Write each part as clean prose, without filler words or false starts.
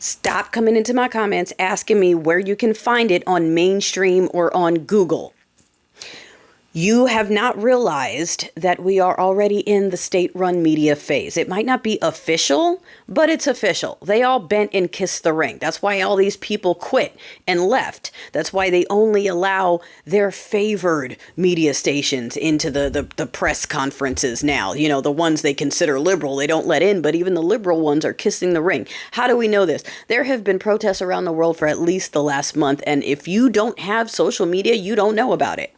Stop coming into my comments asking me where you can find it on mainstream or on Google. You have not realized that we are already in the state-run media phase. It might not be official, but it's official. They all bent and kissed the ring. That's why all these people quit and left. That's why they only allow their favored media stations into the press conferences now. You know, the ones they consider liberal, they don't let in, but even the liberal ones are kissing the ring. How do we know this? There have been protests around the world for at least the last month, and if you don't have social media, you don't know about it.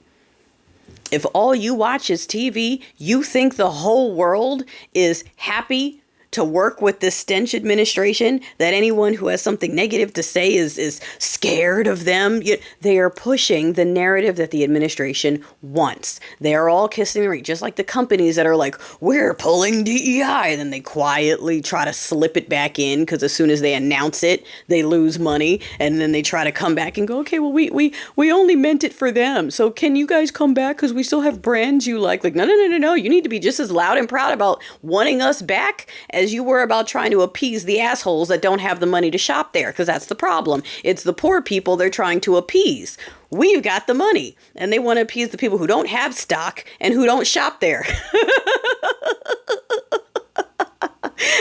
If all you watch is TV, you think the whole world is happy to work with this stench administration, that anyone who has something negative to say is scared of them. They are pushing the narrative that the administration wants. They are all kissing the ring, just like the companies that are like, we're pulling DEI. Then they quietly try to slip it back in because as soon as they announce it, they lose money. And then they try to come back and go, okay, well, we only meant it for them. So can you guys come back because we still have brands you like? Like, no. You need to be just as loud and proud about wanting us back as you were about trying to appease the assholes that don't have the money to shop there, because that's the problem. It's the poor people they're trying to appease. We've got the money, and they want to appease the people who don't have stock and who don't shop there.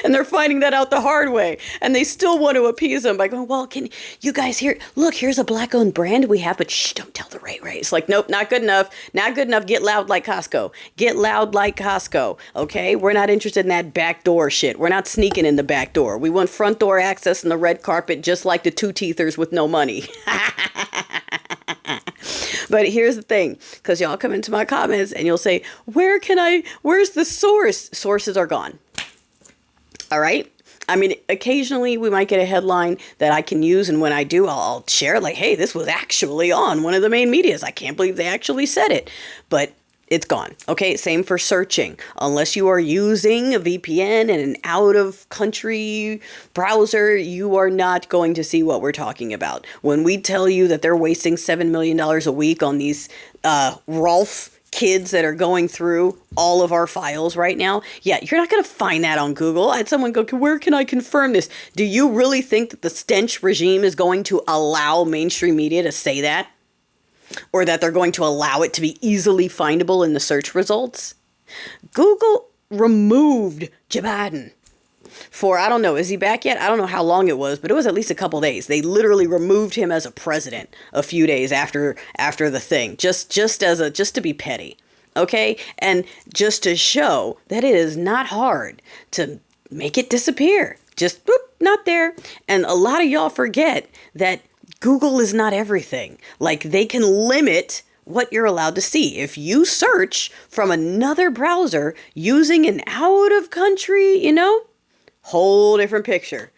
And they're finding that out the hard way. And they still want to appease them by going, well, can you guys hear? Look, here's a black-owned brand we have, but shh, don't tell the Ray Ray. It's like, nope, not good enough. Not good enough. Get loud like Costco. Get loud like Costco, okay? We're not interested in that back door shit. We're not sneaking in the back door. We want front door access and the red carpet just like the two-teethers with no money. But here's the thing, because y'all come into my comments and you'll say, where's the source? Sources are gone. All right. I mean, occasionally we might get a headline that I can use. And when I do, I'll share like, hey, this was actually on one of the main medias. I can't believe they actually said it. But it's gone. Okay. Same for searching. Unless you are using a VPN and an out of country browser, you are not going to see what we're talking about. When we tell you that they're wasting $7 million a week on these Rolf kids that are going through all of our files right now. Yeah, you're not going to find that on Google. I had someone go, where can I confirm this? Do you really think that the stench regime is going to allow mainstream media to say that? Or that they're going to allow it to be easily findable in the search results? Google removed Joe Biden for, I don't know, is he back yet? I don't know how long it was, but it was at least a couple days. They literally removed him as a president a few days after the thing, just to be petty. Okay. And just to show that it is not hard to make it disappear. Just boop, not there. And a lot of y'all forget that Google is not everything. Like, they can limit what you're allowed to see. If you search from another browser using an out of country, whole different picture.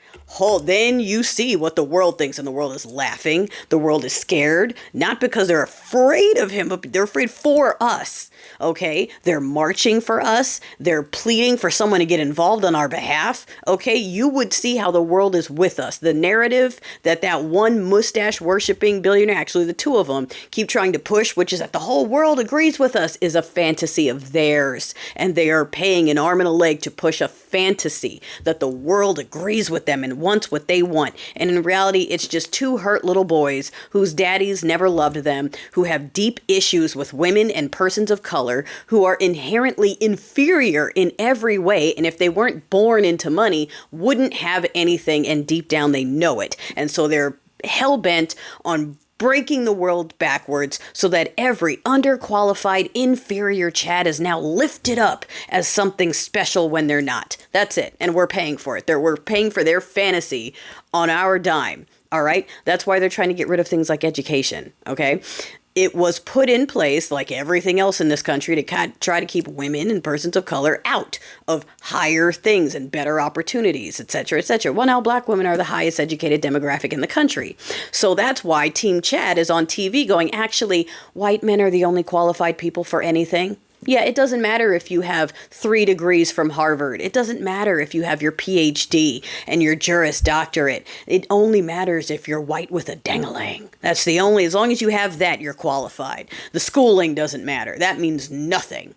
Then you see what the world thinks, and the world is laughing. The world is scared, not because they're afraid of him, but they're afraid for us. Okay, they're marching for us. They're pleading for someone to get involved on our behalf. Okay, you would see how the world is with us. The narrative that one mustache worshiping billionaire, actually the two of them, keep trying to push, which is that the whole world agrees with us, is a fantasy of theirs. And they are paying an arm and a leg to push a fantasy that the world agrees with them and wants what they want. And in reality, it's just two hurt little boys whose daddies never loved them, who have deep issues with women and persons of color, who are inherently inferior in every way, and if they weren't born into money, wouldn't have anything, and deep down they know it. And so they're hell-bent on breaking the world backwards so that every underqualified, inferior Chad is now lifted up as something special when they're not. That's it. And we're paying for it. We're paying for their fantasy on our dime. All right? That's why they're trying to get rid of things like education. Okay? It was put in place, like everything else in this country, to try to keep women and persons of color out of higher things and better opportunities, etc., etc. Well, now black women are the highest educated demographic in the country. So that's why Team Chad is on TV going, actually, white men are the only qualified people for anything. Yeah, it doesn't matter if you have 3 degrees from Harvard. It doesn't matter if you have your PhD and your Juris Doctorate. It only matters if you're white with a dang-a-lang. That's the only, as long as you have that, you're qualified. The schooling doesn't matter. That means nothing.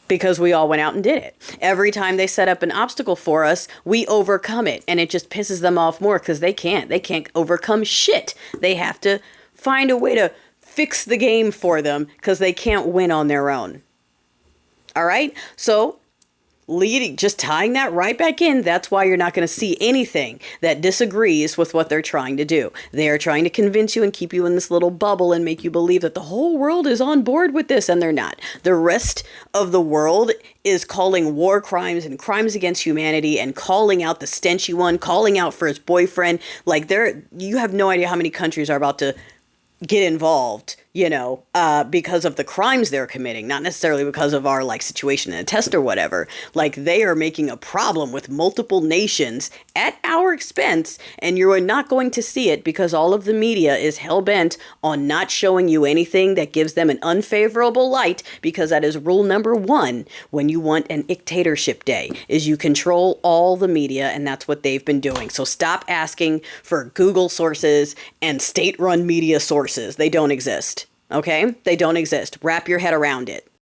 because we all went out and did it. Every time they set up an obstacle for us, we overcome it. And it just pisses them off more because they can't. They can't overcome shit. They have to find a way to fix the game for them because they can't win on their own. All right? So just tying that right back in, that's why you're not going to see anything that disagrees with what they're trying to do. They are trying to convince you and keep you in this little bubble and make you believe that the whole world is on board with this, and they're not. The rest of the world is calling war crimes and crimes against humanity and calling out the stenchy one, calling out for his boyfriend. Like, you have no idea how many countries are about to get involved, because of the crimes they're committing, not necessarily because of our situation in a test or whatever. Like, they are making a problem with multiple nations at our expense, and you're not going to see it because all of the media is hell-bent on not showing you anything that gives them an unfavorable light, because that is rule number one when you want an dictatorship day, is you control all the media, and that's what they've been doing. So stop asking for Google sources and state-run media sources. They don't exist. Okay? They don't exist. Wrap your head around it.